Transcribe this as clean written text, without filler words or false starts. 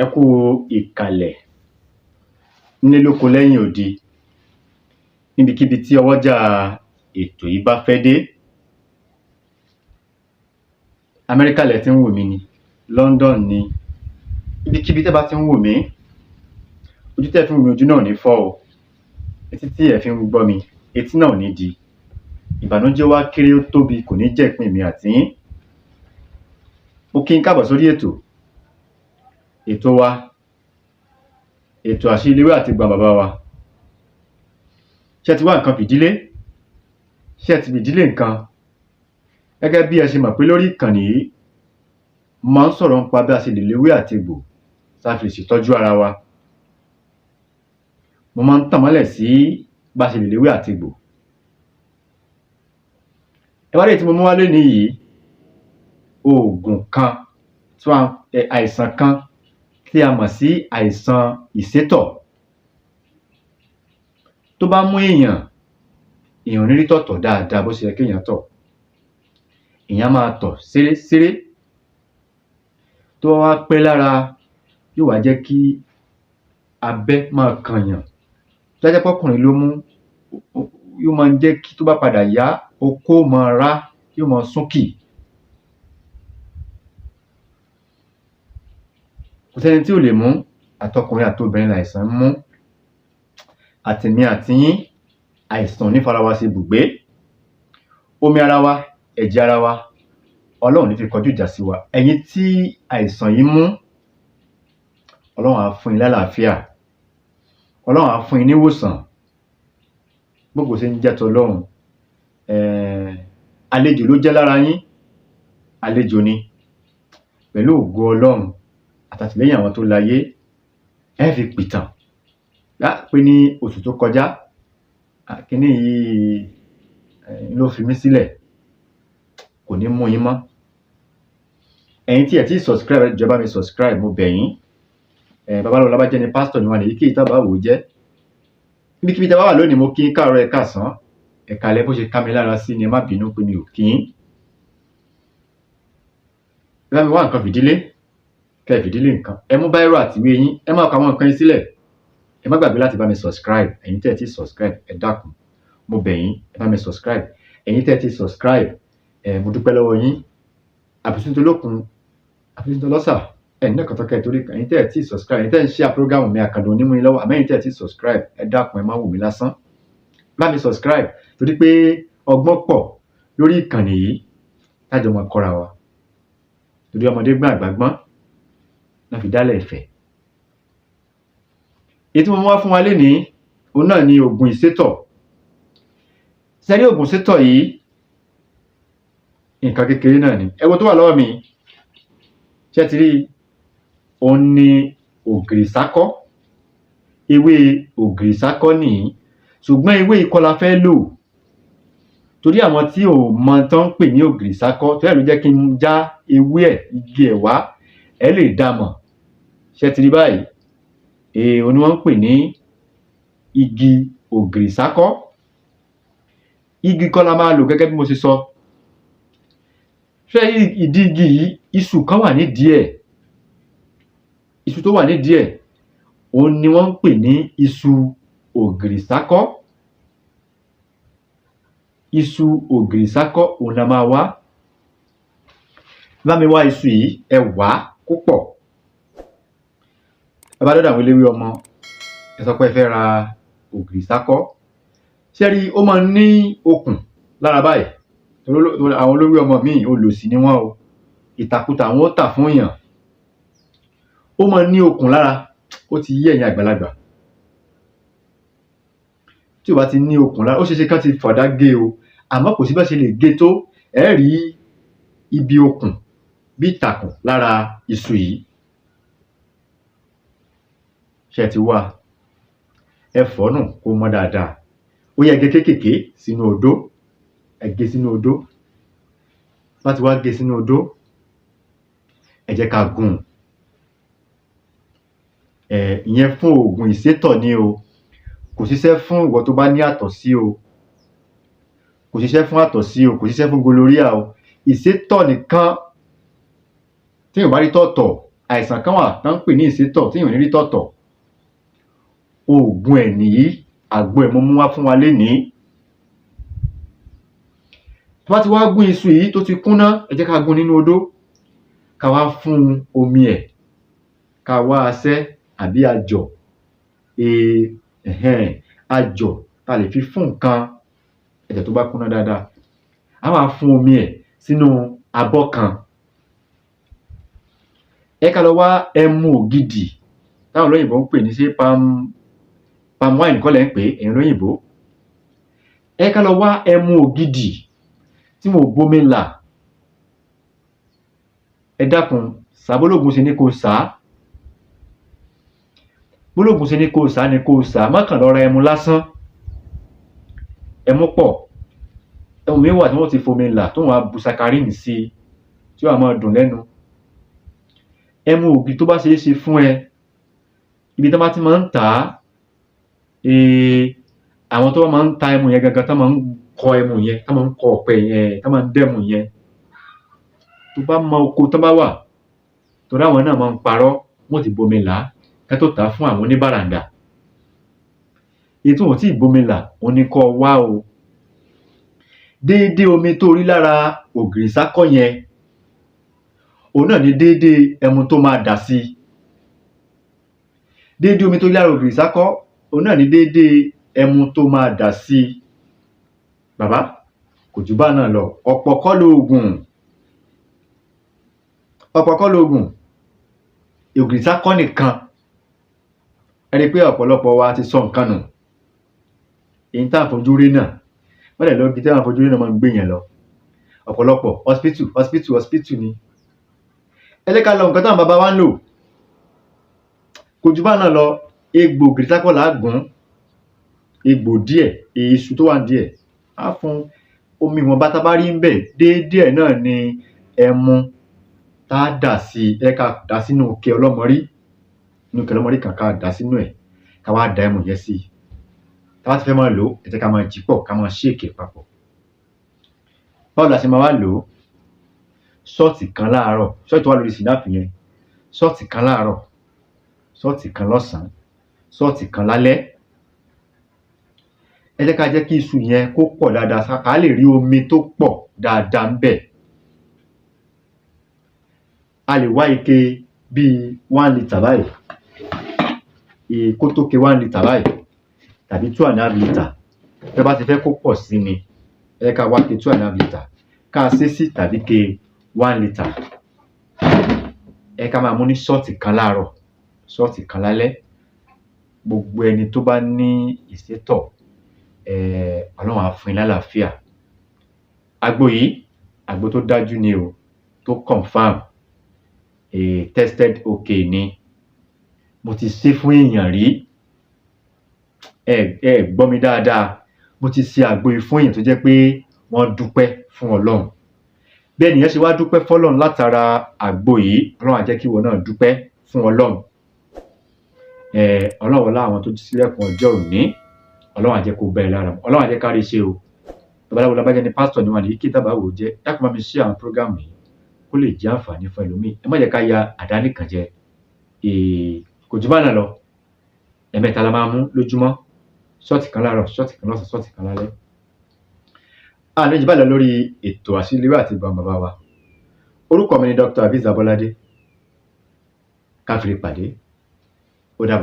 Ẹ kú ìkàlẹ̀ nílé lóko lẹ́yìn odi níbikíbi tí ọwọ́jà ètò yìí bá fẹ́ dé. Amẹ́ríkà lẹ ti ń wò mí ni, London ni, ibikíbi tẹ́ bá ti ń wò mí, ojú tẹ́ fi ń wò mí ojú náà ò ní fọ́ o, etí tí ẹ fi ń gbọ́ mi etí náà ò ní di. Ìbànújẹ́ wá kéré ó tóbi kò ní jẹ́ ìpín mi àti yín. Mo kí n káàbọ̀ sórí ètò wa, ètò àṣírí àti gbà bàbá wa. Ṣé ẹ ti wá nǹkan fìdílé? Ṣé ẹ ti fìdílé nǹkan? Gẹ́gẹ́ bí ẹ ṣe mọ̀ pé lórí ìkànnì yìí mo máa ń sọ̀rọ̀ nípa bí a ṣe lè léwé àti egbò tá a fi lè ṣètọ́jú ara wa. Mo máa ń tàn mọ́lẹ̀ sí bá a ṣe lè léwé àti egbò. Ẹ wá lè tí mo mú wá lónìí yìí, oògùn kan àìsàn kan tí a mọ̀ sí àìsàn ìsétọ̀. Tó bá mú èèyàn ò ní rí tọ̀tọ̀ dáadáa bó ṣe yẹ kéèyàn tọ̀. Èèyàn máa tọ̀ séréséré. Tó bá wá pẹ́ lára yóò wá jẹ́ kí abẹ́ máa kànyàn. Tó bá jẹ́ pé ọkùnrin ló mú, yóò máa jẹ́ kí tó bá padà yá okó máa rá, yóò máa súnkì. Kò sẹ́ni tí ò lè mú, àtọkùnrin àtobìnrin láìsàn ń mú. Àtèmi àti yín, àìsàn ò ní fara wa ṣe ibùgbé. Omi ara wa, ẹ̀jẹ̀ ara wa, Ọlọ́run ní fi kọjú ìjà sí wa. Ẹ̀yin tí àìsàn yìí mú, Ọlọ́run á fún yín lálàáfíà. Ọlọ́run á fún yín níwòsàn. Gbogbo ṣe ń jẹ́ tọlọ́run. Àlejò ló jẹ́ lára yín, àlejò ni. Pẹ̀lú ògo Ọlọ́run àtàtìlẹ́yìn àwọn tó láyé, ẹ fi pìtàn pé ní oṣù tó kọjá kíní yìí ló fi mí sílẹ̀, kò ní mú yín mọ́. Ẹ̀yin tí ẹ ti subscribe, ẹ jọ̀ọ́ bá mi subscribe, mo bẹ̀ yín. Babalọ́lá Ọlábàjẹ́ ni pásítọ̀ ni wọn nìyí kí ìta bá wò ó jẹ́. Níbikíbi tí a bá wà lónìí, mo kí n káàárọ̀, ẹ káàsán, ẹ káalẹ́, bó ṣe ká mi lára sí ni ẹ má bínú pé mi ò kí yín. Ẹ bá mi wá nǹkan fìdílé, kẹ́ ẹ fìdílé nǹkan. Ẹ mú báírò àti ìwé yín, ẹ máa kọ àwọn nǹkan yín sílẹ̀. Ẹ má gbàgbé láti bá mi subscribe. Ẹ̀yin tí ẹ ti subscribe, ẹ dákun, mo bẹ̀ yín, ẹ bá mi subscribe. Ẹ̀yin tí ẹ ti subscribe, mo dúpẹ́ lọ́wọ́ yín. Àbùsùn lókun, àbùsùn lọ́sà, ẹ̀yin náà kọ́tọ́ kẹ́ ẹ torí kan. Ẹ̀yin tí ẹ ti subscribe, ẹ̀yin tí ẹ ń share program mi àkàndùn onímú yín lọ́wọ́. Àmọ́ ẹ̀yin tí ẹ ti subscribe, ẹ dákun, ẹ má wò mí lásán. Bá mi subscribe torí pé ọgbọ́n pọ̀ lórí ìkànnì yìí lájọ máa kọ́ra wa. Torí ọmọdé gbọ́n àgbà gbọ́n náà fi dálẹ̀ ìfẹ́. Èyí tí mo mú wá fún wa lénìí, òun náà ni oògùn ìsétọ̀. Ṣé rí oògùn ìsétọ̀ yìí? Nǹkan kékeré náà ni. Ẹ wo tó wà lọ́wọ́ mi. Ṣé ẹ ti rí? Òun ni ògìrìsákọ́. Ewé ògìrìsákọ́ nìyí. Ṣùgbọ́n ewé yìí kọ́ la fẹ́ lò. Torí àwọn tí ò mọ tán ń pè ní ògìrìsákọ́, tó yẹ ló jẹ́ kí n já ewé ẹ̀, igi ẹ̀ wá, ẹ lè dá mọ̀. Ṣé ẹ ti rí báyìí? Òun ni wọ́n ń pè ní igi ògìrìsákọ́. Igi kọ́ la máa lò gẹ́gẹ́ bí mo ṣe sọ. Ṣé ìdí igi yìí, iṣu kan wà nídìí ẹ̀. Iṣu tó wà nídìí ẹ̀, òun ni wọ́n ń pè ní iṣu ògìrìsákọ́. Iṣu ògìrìsákọ́ òun la máa wá. Bá mi wá iṣu yìí, ẹ wá kó pọ̀. Ẹ bá dọ́dọ̀ àwọn eléwé ọmọ, ẹ sọ pé ẹ fẹ́ ra ògìrìsákọ́. Ṣé rí, ó máa ń ní okùn lára báyìí. Àwọn olówé ọmọ míì olòṣì ni wọ́n o. Ìtàkùtà àwọn ó tà fún èèyàn. Ó máa ń ní okùn lára, ó ti yé ẹ̀yin àgbàlagbà. Tí ó bá ti ní okùn lára, ó ṣeé ṣe kán ti fọ̀dá gé o. Àmọ́ kò sí bá ṣe lè gé tó, ẹ rí ibi okùn bí ìtàkùn lára iṣu yìí. Ṣé ẹ ti wá? Ẹ fọ̀ nù kó mọ́ dáadáa. Ó yẹ gé kéékèèké sínú odó. Ẹ gé sínú odó. Bá ti wá gé sínú odó, ẹ jẹ́ ká gún. Ìyẹn fún oògùn ìsétọ̀ ni o. Kò ṣiṣẹ́ fún ìwọ tó bá ní àtọ̀sí o. Kò ṣiṣẹ́ fún àtọ̀sí o. Kò ṣiṣẹ́ fún gonorrhea o. Ìsétọ̀ nìkan. Téèyàn bá rí tọ̀tọ̀, àìsàn kan wà tó ń pè ní ìsétọ̀ tí èèyàn ò ní rí tọ̀tọ̀. Oògùn ẹ̀ nìyí, àgbo ẹ̀ mo mú wá fún wa lénìí. Tó bá ti wá gún iṣu yìí tó ti kúnná, ẹ jẹ́ ká gún nínú odó, ká wá fún omi ẹ̀, ká wá asẹ́ àbí ajọ̀, ajọ̀ tá lè fi fún nǹkan ẹ̀jẹ̀ tó bá kúnná dáadáa. A wá fún omi ẹ̀ sínú abọ́ kan. Ẹ ká lọ wá ẹmu ògidì táwọn olóyìnbó ń pè ní ṣé palm wine kọ́ lẹ̀ ń pè é, ẹ̀yin olóyìnbó. Ẹ ká lọ wá ẹmu ògidì tí mo bomi là. Ẹ dákun, sàbólógún ṣe ní kó sá. Bólógún ṣe ní kó sá ni kó sá, má kàn lọ ra ẹmu lásán. Ẹmu pọ̀. Ẹmu mi wà tí wọ́n ti fomi là tó wọ́n á bu sàkárìnì sí i tí ó wá máa dùn lẹ́nu. Ẹmu ògidì tó bá ṣe é ṣe fún ẹ, ibi tí wọ́n bá ti máa ń tà á, àwọn tó máa ń ta ẹmu yẹn gangan tó máa ń kọ ẹmu yẹn, tó máa ń kọ ọ̀pẹ yẹn, tó máa ń dẹ́mu yẹn. Tó bá mọ oko tó bá wà, torí àwọn náà máa ń parọ́, wọ́n ti bomi là á ká tó tà á fún àwọn oníbàràǹdà. Èyí tí wọ́n ti bomi là, òun ni kó wá o. Déédéé omi tó rí lára ògìrì sákọ́ yẹn, òun náà ni déédéé ẹmu tó máa dà sí. Déédéé omi tó rí lára ògìrì sákọ́, òun náà ni déédéé ẹmu tó máa dà sí. Bàbá, kò jù bá náà lọ. Ọ̀pọ̀ kọ́ lóògùn. Ọ̀pọ̀ kọ́ lóògùn. Ògìrì sákọ́ nìkan. Ẹ rí pé ọ̀pọ̀lọpọ̀ wa ti sọ nǹkan nù. Èyí tá à fojú rí náà, wọ́n lè lọ bí tí àwọn fojú rí náà máa ń gbé yẹn lọ. Ọ̀pọ̀lọpọ̀ hospital ni. Ẹ jẹ́ ká lọ nǹkan táwọn bàbá wa ń lò. Kò jù bá náà lọ. Egbò ògìrì sákọ́ là á gún. Egbò díẹ̀, iṣu tó wà díẹ̀, á fún omi ìwọ̀nba tá bá rí ń bẹ̀. Déédéé náà ni ẹmu tá dà sí. Ẹ ká dà sínú ike ọlọ́mọrí. Inú ike ọlọ́mọrí kan ká dà sínú ẹ̀, ká wá da ẹmu yẹn sí. Tá bá ti fẹ́ máa lò, ẹ jẹ́ ká máa jí pọ̀, ká máa ṣéèkì papọ̀. Báwo la ṣe máa wá lò ó? Ṣọ́ọ̀tì kan láàárọ̀, ṣọ́ọ̀tì tó wà lórí sínápù yẹn, ṣọ́ọ̀tì kan láàárọ̀, ṣọ́ọ̀tì kan lọ́sàn-án, ṣọ́ọ̀tì kan lálẹ́. Ẹ jẹ́ ká jẹ́ kí iṣu yẹn kó pọ̀ dáadáa, ká lè rí omi tó pọ̀ dáadáa ń bẹ̀. A lè wá ike bíi 1 litre báyìí, kó tó ke 1 litre báyìí, tàbí 2.5 litre. Tẹ́ bá ti fẹ́ kó pọ̀ sí ni, ẹ jẹ́ ká wá ke 2.5 litre, ká ṣe sí tàbí ke 1 litre. Ẹ ká máa mú ní ṣọ́ọ̀tì kan láàárọ̀, ṣọ́ọ̀tì kan lálẹ́. Gbogbo ẹni tó bá ní ìsétọ̀, Ọlọ́run á fún yín lálàáfíà. Àgbo yìí, àgbo tó dájú ni o, tó confirm, tested okay ni. Mo ti ṣe fún èèyàn rí. Ẹ gbọ́ mi dáadáa. Mo ti ṣe àgbo yìí fún èèyàn tó jẹ́ pé wọ́n dúpẹ́ fún Ọlọ́run. Bẹ́ẹ̀ nìyẹn ṣe wá dúpẹ́ fọ́lọ́run látara àgbo yìí, Ọlọ́run á jẹ́ kí ìwọ náà dúpẹ́ fún Ọlọ́run. Ọlọ́run wọlá àwọn tó ṣílẹ̀kùn ọjọ́ òní, Ọlọ́run á jẹ́ kó bẹ́ẹ̀ lára mu. Ọlọ́run á jẹ́ ká rí ṣe o. Babaláwo Lágbájá ni pásítọ̀ ni wọn lè kí dábàá wò jẹ́. Dákun bá mi share àwọn prógámù yìí kó lè jẹ́ àǹfààní fún ẹlòmíì. Ẹ má jẹ́ ká ya àdánìkan jẹ. Kò jù bá náà lọ. Ẹ̀mẹ́ta la máa mú lójúmọ́. Ṣọ́ọ̀tì kan láàárọ̀, ṣọ́ọ̀tì kan lọ́sàn-án, ṣọ́ọ̀tì kan lálẹ́. Ní jù báyìí lọ lórí ètò àṣírí ìlera àti ìbọn bàbá wa. Orúkọ mi ni Dr. Aviz Abolade. Ká fi lè pàdé. Ó dàbọ̀.